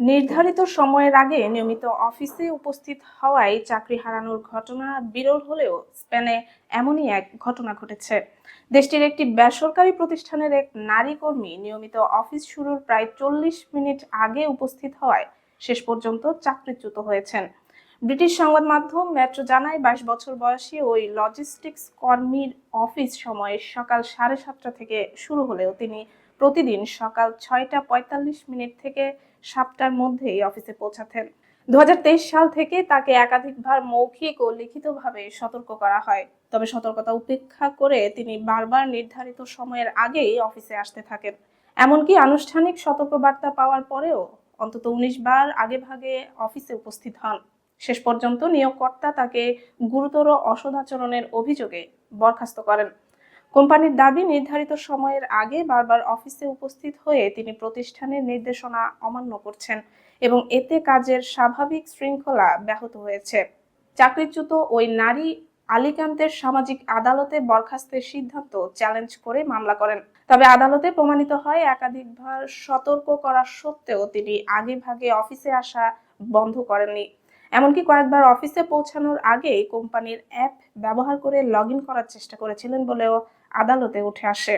নির্ধারিত সময়ের আগে নিয়মিত অফিসে উপস্থিত হওয়ায় চাকরি হারানোর ঘটনা বিরল হলেও স্পেনে এমনই এক ঘটনা ঘটেছে। দেশটির একটি বেসরকারি প্রতিষ্ঠানের এক নারী কর্মী নিয়মিত অফিস শুরুর প্রায় 40 মিনিট আগে উপস্থিত হওয়ায় শেষ পর্যন্ত চাকরিচ্যুত হয়েছেন। ব্রিটিশ সংবাদ মাধ্যম মেট্রো জানায় 22 বছর বয়সী ওই লজিস্টিক্স কর্মীর অফিস সময় সকাল 7:30 থেকে শুরু হলেও তিনি প্রতিদিন সকাল 6টা 45 মিনিট থেকে 7টার মধ্যেই অফিসে পৌঁছাতেন। 2023 সাল থেকে তাকে একাধিকবার মৌখিক ও লিখিতভাবে সতর্ক করা হয়, তবে সতর্কতা উপেক্ষা করে তিনি বারবার নির্ধারিত সময়ের আগেই অফিসে আসতে থাকেন। এমনকি আনুষ্ঠানিক সতর্কবার্তা পাওয়ার পরেও অন্তত 19 বার আগেভাগে অফিসে উপস্থিত হন। শেষ পর্যন্ত নিয়োগকর্তা তাকে গুরুতর অসদাচরণের অভিযোগে বরখাস্ত করেন। কোম্পানির দাবি, নির্ধারিত সময়ের আগে বারবার অফিসে উপস্থিত হয়ে তিনি প্রতিষ্ঠানের নির্দেশনা অমান্য করছেন এবং এতে কাজের স্বাভাবিক শৃঙ্খলা ব্যাহত হয়েছে। চাকরিচ্যুত ওই নারী আলিকান্তের সামাজিক আদালতে বরখাস্তের সিদ্ধান্ত চ্যালেঞ্জ করে মামলা করেন। তবে আদালতে প্রমাণিত হয় একাধিকবার সতর্ক করা সত্ত্বেও তিনি আগেভাগে অফিসে আসা বন্ধ করেননি। এমনকি কয়েকবার অফিসে পৌঁছানোর আগেই কোম্পানির অ্যাপ ব্যবহার করে লগ ইন করার চেষ্টা করেছিলেন বলেও আদালতে উঠে আসে।